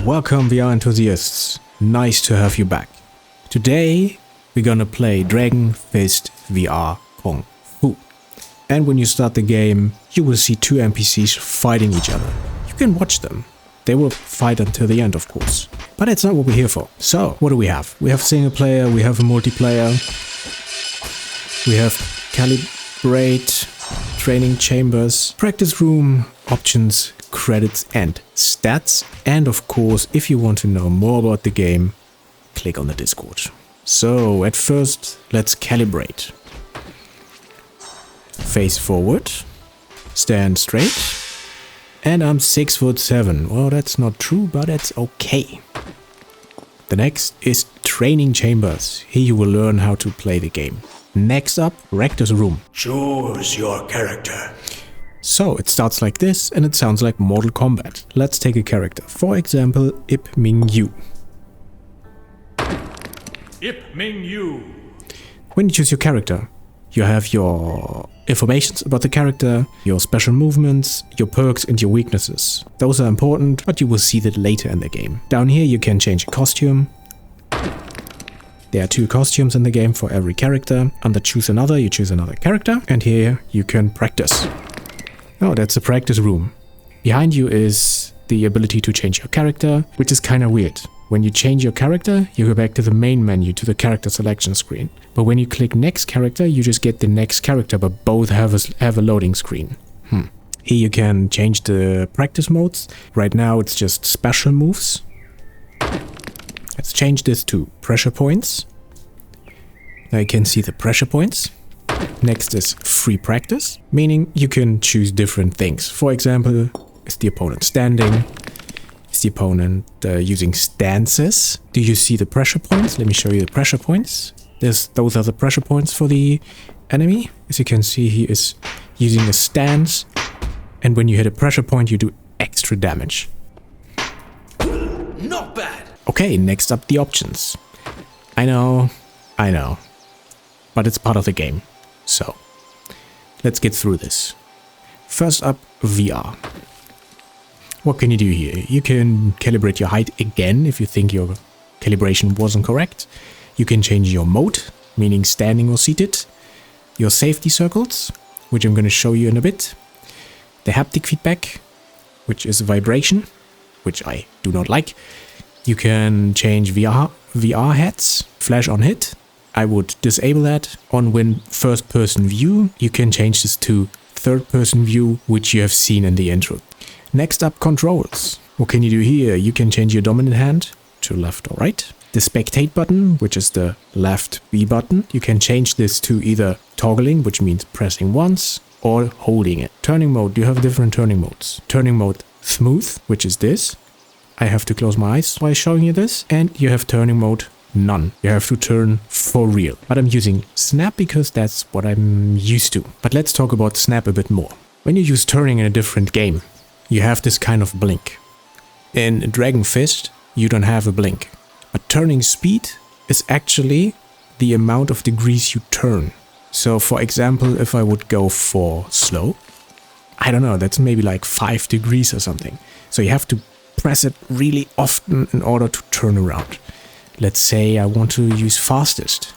Welcome VR enthusiasts, nice to have you back. Today we're gonna play Dragon Fist VR Kung Fu. And when you start the game, you will see two NPCs fighting each other. You can watch them. They will fight until the end, of course. But that's not what we're here for. So, what do we have? We have single player, we have a multiplayer, we have calibrate, training chambers, practice room, options, credits and stats. And of course, if you want to know more about the game, click on the Discord. So, at first, let's calibrate. Face forward, stand straight, and I'm 6'7". Well, that's not true, but that's okay. The next is training chambers. Here you will learn how to play the game. Next up, practice room. Choose your character. So, it starts like this and it sounds like Mortal Kombat. Let's take a character. For example, Ip Ming Yu. Ip Ming Yu. When you choose your character, you have your information about the character, your special movements, your perks and your weaknesses. Those are important, but you will see that later in the game. Down here you can change a costume. There are 2 costumes in the game for every character. Under choose another, you choose another character. And here you can practice. Oh, that's a practice room. Behind you is the ability to change your character, which is kinda weird. When you change your character, you go back to the main menu, to the character selection screen. But when you click next character, you just get the next character, but both have a loading screen. Here you can change the practice modes. Right now it's just special moves. Let's change this to pressure points. Now you can see the pressure points. Next is free practice, meaning you can choose different things. For example, is the opponent standing? Is the opponent using stances? Do you see the pressure points? Let me show you the pressure points. Those are the pressure points for the enemy. As you can see, he is using a stance. And when you hit a pressure point, you do extra damage. Not bad. Okay, next up the options. I know. But it's part of the game. So, let's get through this. First up, VR. What can you do here? You can calibrate your height again if you think your calibration wasn't correct. You can change your mode, meaning standing or seated. Your safety circles, which I'm going to show you in a bit. The haptic feedback, which is vibration, which I do not like. You can change VR heads, flash on hit. I would disable that. On when first person view, you can change this to third person view, which you have seen in the intro. Next up, controls. What can you do here? You can change your dominant hand to left or right. The spectate button, which is the left B button, you can change this to either toggling, which means pressing once, or holding it. Turning mode, you have different turning modes. Turning mode smooth, which is this. I have to close my eyes while showing you this. And you have turning mode none. You have to turn for real. But I'm using snap because that's what I'm used to. But let's talk about snap a bit more. When you use turning in a different game, you have this kind of blink. In Dragon Fist, you don't have a blink. But turning speed is actually the amount of degrees you turn. So for example, if I would go for slow, I don't know, that's maybe like 5 degrees or something. So you have to press it really often in order to turn around. Let's say I want to use fastest.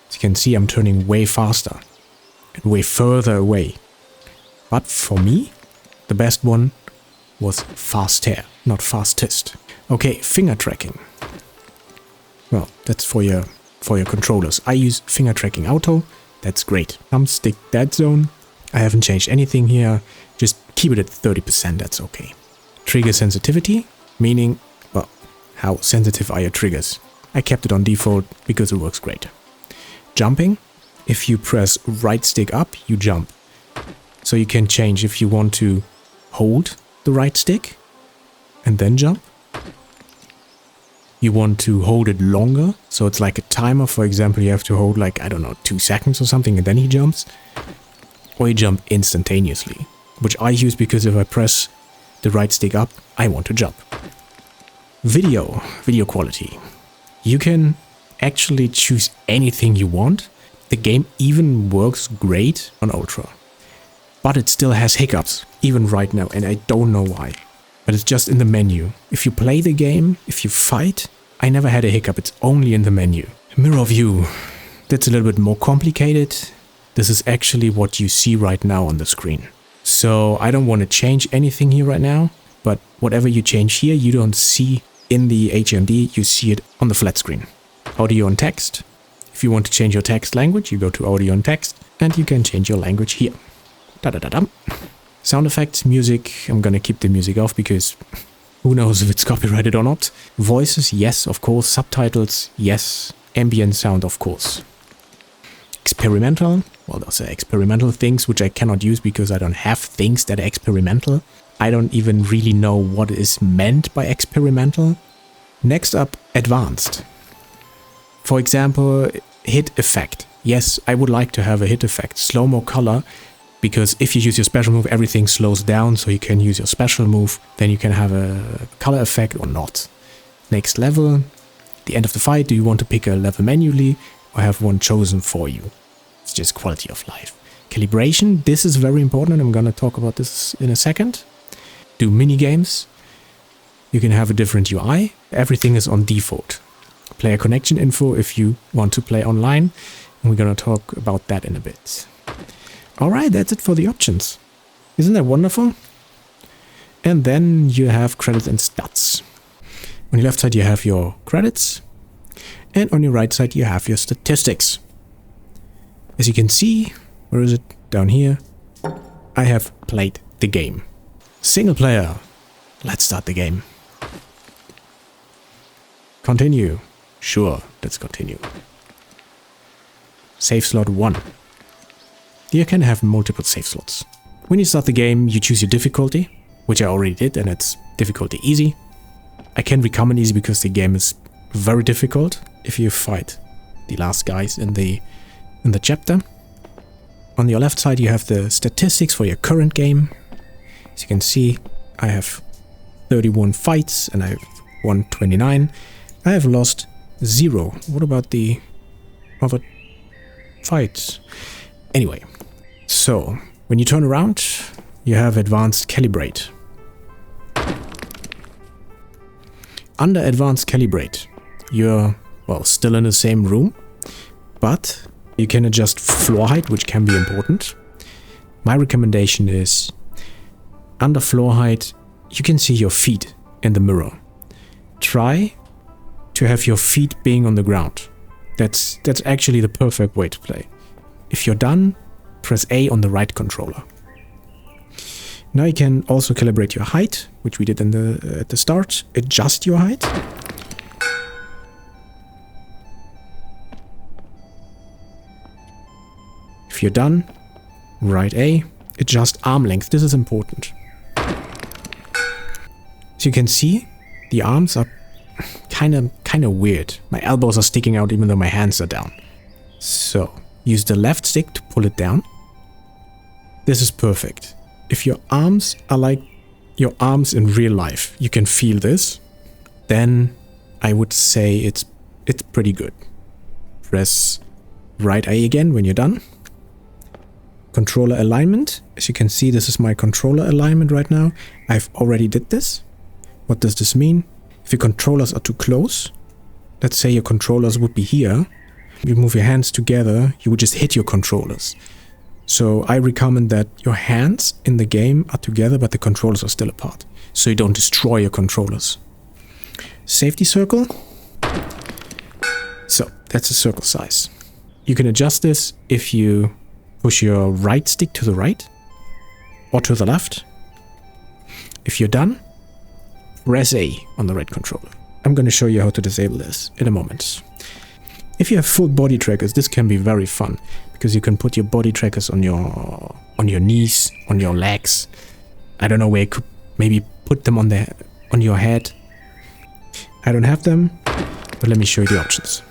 As you can see, I'm turning way faster and way further away. But for me, the best one was faster, not fastest. Okay, finger tracking. Well, that's for your controllers. I use finger tracking auto. That's great. Thumbstick dead zone. I haven't changed anything here. Just keep it at 30%, that's okay. Trigger sensitivity, meaning, well, how sensitive are your triggers? I kept it on default because it works great. Jumping, if you press right stick up, you jump. So you can change if you want to hold the right stick and then jump. You want to hold it longer, so it's like a timer. For example, you have to hold like, I don't know, 2 seconds or something and then he jumps. Or you jump instantaneously, which I use because if I press the right stick up, I want to jump. Video quality. You can actually choose anything you want. The game even works great on Ultra. but it still has hiccups, even right now, and I don't know why. But it's just in the menu. If you play the game, if you fight, I never had a hiccup, it's only in the menu. Mirror view, that's a little bit more complicated. This is actually what you see right now on the screen. So I don't want to change anything here right now, but whatever you change here, you don't see in the HMD, you see it on the flat screen. Audio and text. If you want to change your text language, you go to audio and text, and you can change your language here. Da-da-da-dum. Sound effects, music, I'm gonna keep the music off because who knows if it's copyrighted or not. Voices, yes, of course. Subtitles, yes. Ambient sound, of course. Experimental, well, those are experimental things which I cannot use because I don't have things that are experimental. I don't even really know what is meant by experimental. Next up, advanced. For example, hit effect. Yes, I would like to have a hit effect. Slow-mo color, because if you use your special move, everything slows down, so you can use your special move. Then you can have a color effect or not. Next level. The end of the fight, do you want to pick a level manually or have one chosen for you? It's just quality of life. Calibration, this is very important. I'm gonna talk about this in a second. Do mini games. You can have a different UI. Everything is on default. Player connection info if you want to play online. And we're gonna talk about that in a bit. Alright, that's it for the options. Isn't that wonderful? And then you have credits and stats. On your left side you have your credits. And on your right side you have your statistics. As you can see, where is it? Down here. I have played the game. Single player. Let's start the game. Continue. Sure, let's continue. Save slot 1. You can have multiple save slots. When you start the game, you choose your difficulty, which I already did, and it's difficulty easy. I can recommend easy because the game is very difficult if you fight the last guys in the chapter. On your left side you have the statistics for your current game. As you can see, I have 31 fights and I have won 29. I have lost 0. What about the other fights? Anyway, so when you turn around, you have advanced calibrate. Under advanced calibrate, you're, well, still in the same room, but you can adjust floor height, which can be important. My recommendation is under floor height, you can see your feet in the mirror. Try to have your feet being on the ground. That's actually the perfect way to play. If you're done, press A on the right controller. Now you can also calibrate your height, which we did at the start. Adjust your height. If you're done, right A, adjust arm length. This is important. As you can see, the arms are kind of weird. My elbows are sticking out even though my hands are down. So, use the left stick to pull it down. This is perfect. If your arms are like your arms in real life, you can feel this, then I would say it's pretty good. Press right A again when you're done. Controller alignment. As you can see, this is my controller alignment right now. I've already did this. What does this mean? If your controllers are too close, let's say your controllers would be here, you move your hands together, you would just hit your controllers. So I recommend that your hands in the game are together, but the controllers are still apart, so you don't destroy your controllers. Safety circle. So that's the circle size. You can adjust this if you push your right stick to the right or to the left. If you're done, press A on the right controller. I'm going to show you how to disable this in a moment. If you have full body trackers, this can be very fun because you can put your body trackers on your knees, on your legs. I don't know where you could maybe put them on your head. I don't have them, but let me show you the options.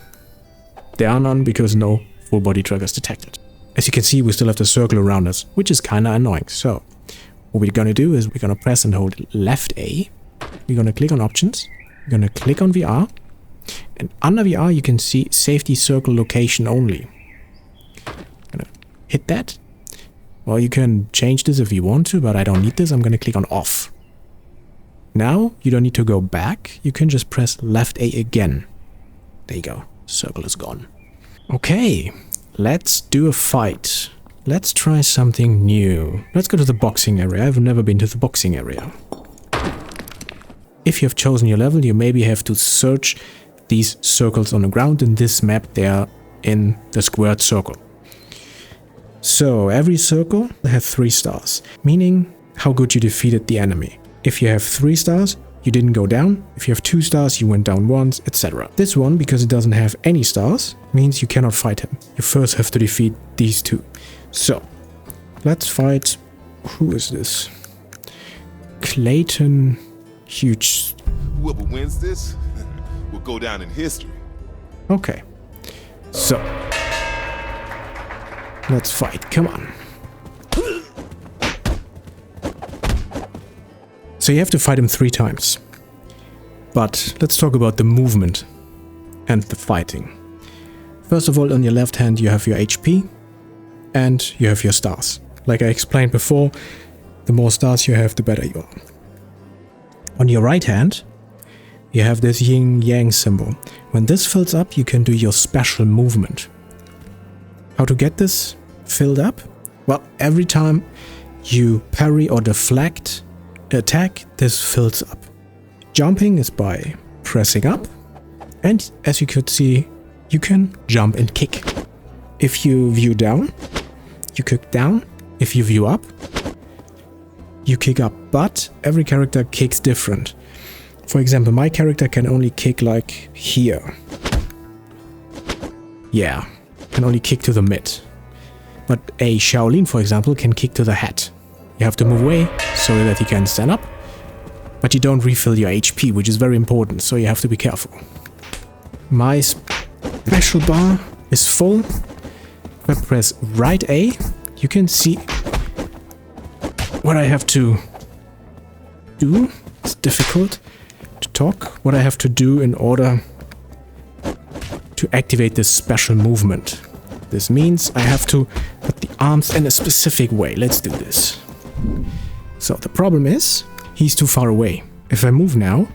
There are none because no full body trackers detected. As you can see, we still have the circle around us, which is kind of annoying. So what we're going to do is we're going to press and hold left A. We're going to click on options. We're going to click on VR. And under VR, you can see safety circle location only. I'm going to hit that. Well, you can change this if you want to, but I don't need this. I'm going to click on off. Now, you don't need to go back. You can just press left A again. There you go. Circle is gone. Okay, let's do a fight. Let's try something new. Let's go to the boxing area. I've never been to the boxing area. If you have chosen your level, you maybe have to search these circles on the ground. In this map, they are in the squared circle. So every circle has 3 stars, meaning how good you defeated the enemy. If you have 3 stars, you didn't go down. If you have 2 stars, you went down once, etc. This one, because it doesn't have any stars, means you cannot fight him. You first have to defeat these 2. So, let's fight... Who is this? Clayton... Huge. Whoever wins this will go down in history. Okay. So. Let's fight. Come on. So you have to fight him 3 times. But let's talk about the movement and the fighting. First of all, on your left hand you have your HP and you have your stars. Like I explained before, the more stars you have, the better you are. On your right hand, you have this yin-yang symbol. When this fills up, you can do your special movement. How to get this filled up? Well, every time you parry or deflect attack, this fills up. Jumping is by pressing up, and as you could see, you can jump and kick. If you view down, you kick down. If you view up, you kick up, but every character kicks different. For example, my character can only kick like here. Yeah, can only kick to the mid. But a Shaolin, for example, can kick to the head. You have to move away so that he can stand up, but you don't refill your HP, which is very important, so you have to be careful. My special bar is full. If I press right A, you can see what I have to do. It's difficult to talk. What I have to do in order to activate this special movement. This means I have to put the arms in a specific way. Let's do this. So the problem is, he's too far away. If I move now,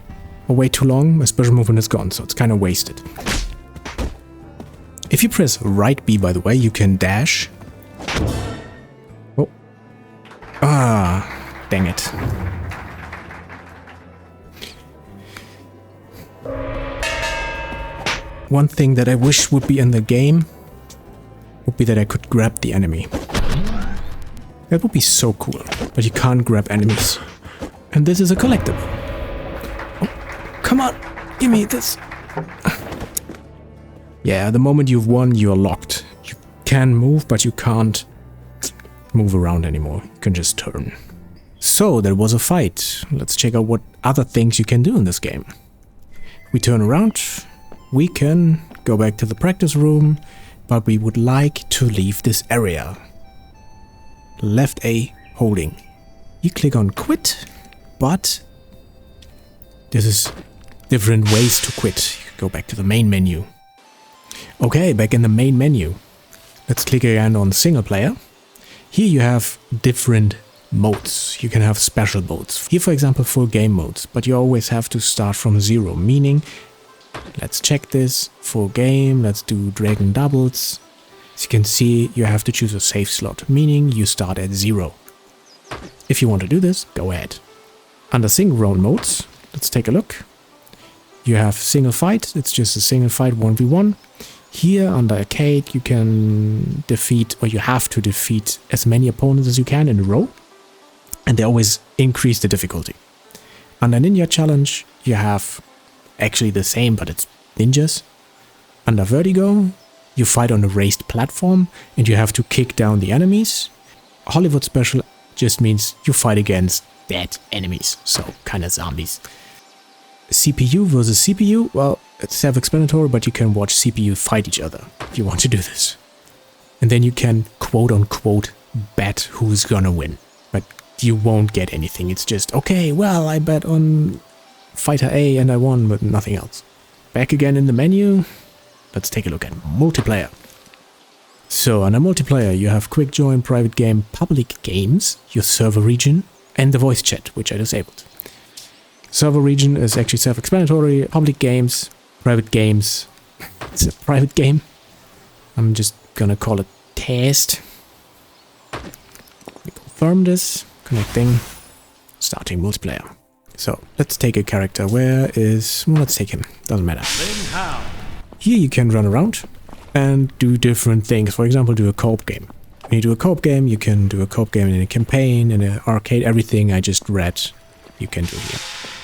or wait too long, my special movement is gone, so it's kind of wasted. If you press right B, by the way, you can dash. Oh. Ah, dang it. One thing that I wish would be in the game would be that I could grab the enemy. That would be so cool, but you can't grab enemies. And this is a collectible. Oh, come on, give me this. Yeah, the moment you've won, you're locked. You can move, but you can't move around anymore. You can just turn. So, there was a fight. Let's check out what other things you can do in this game. We turn around. We can go back to the practice room, but we would like to leave this area. Left A, holding. You click on quit, but this is different ways to quit. You can go back to the main menu. Okay, back in the main menu. Let's click again on single player. Here you have different modes. You can have special modes. Here, for example, full game modes, but you always have to start from 0, meaning, let's check this, full game, let's do Dragon Doubles. As you can see, you have to choose a save slot, meaning you start at 0. If you want to do this, go ahead. Under single round modes, let's take a look. You have single fight, it's just a single fight 1v1. Here under arcade you can defeat, or you have to defeat, as many opponents as you can in a row. And they always increase the difficulty. Under Ninja Challenge you have actually the same, but it's ninjas. Under Vertigo you fight on a raised platform and you have to kick down the enemies. Hollywood Special just means you fight against dead enemies, so kind of zombies. CPU versus CPU, well, it's self-explanatory, but you can watch CPU fight each other if you want to do this. And then you can quote-unquote bet who's gonna win. But you won't get anything, it's just, okay, well, I bet on Fighter A and I won, but nothing else. Back again in the menu, let's take a look at multiplayer. So under multiplayer, you have quick join, private game, public games, your server region, and the voice chat, which I disabled. Server region is actually self-explanatory. Public games, private games. It's a private game. I'm just gonna call it test. We confirm this. Connecting. Starting multiplayer. So let's take a character. Where is... well, let's take him. Doesn't matter. Here you can run around and do different things. For example, do a co-op game. When you do a co-op game, you can do a co-op game in a campaign, in an arcade, everything I just read, you can do here.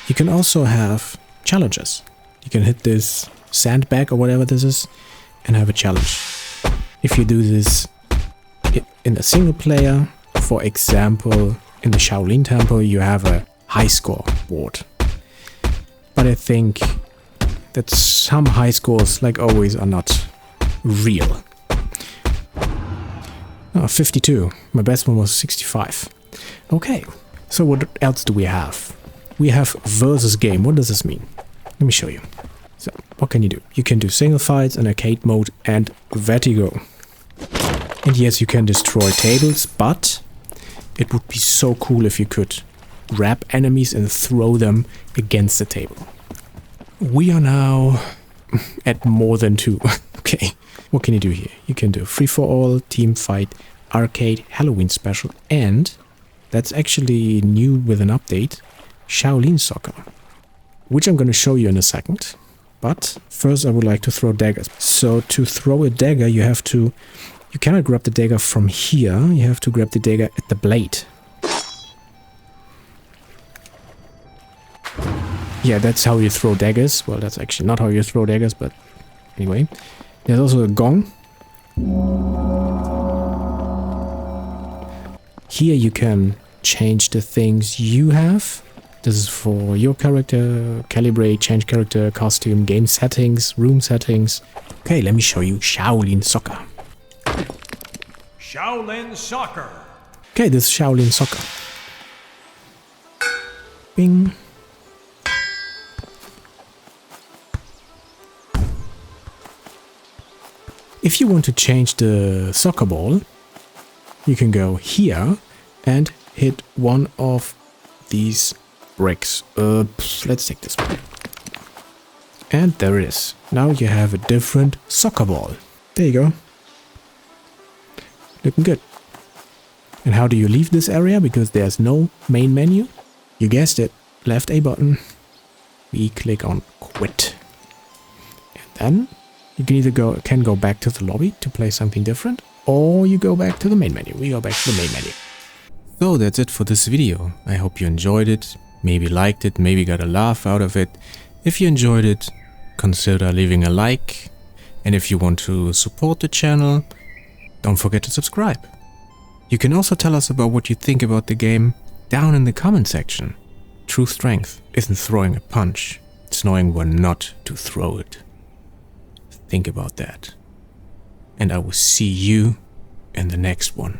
You can also have challenges. You can hit this sandbag or whatever this is and have a challenge. If you do this in a single player, for example, in the Shaolin Temple, you have a high score board. But I think that some high scores, like always, are not real. Oh, 52. My best one was 65. Okay, so what else do we have? We have versus game. What does this mean? Let me show you. So, what can you do? You can do single fights in arcade mode and vertigo. And yes, you can destroy tables, but it would be so cool if you could grab enemies and throw them against the table. We are now at more than 2. Okay, what can you do here? You can do free-for-all, team fight, arcade, Halloween special, and that's actually new with an update, Shaolin Soccer, which I'm going to show you in a second. But first I would like to throw daggers. So to throw a dagger, you cannot grab the dagger from here, you have to grab the dagger at the blade. Yeah, that's how you throw daggers. Well, that's actually not how you throw daggers, but anyway. There's also a gong. Here you can change the things you have. This is for your character, calibrate, change character, costume, game settings, room settings. Okay, let me show you Shaolin Soccer. Shaolin Soccer. Okay, this is Shaolin Soccer. Bing. If you want to change the soccer ball, you can go here and hit one of these bricks. Let's take this one. And there it is. Now you have a different soccer ball. There you go. Looking good. And how do you leave this area? Because there's no main menu. You guessed it. Left A button. We click on quit. And then you can either go back to the lobby to play something different, or you go back to the main menu. We go back to the main menu. So that's it for this video. I hope you enjoyed it, maybe liked it, maybe got a laugh out of it. If you enjoyed it, consider leaving a like. And if you want to support the channel, don't forget to subscribe. You can also tell us about what you think about the game down in the comment section. True strength isn't throwing a punch, it's knowing when not to throw it. Think about that. And I will see you in the next one.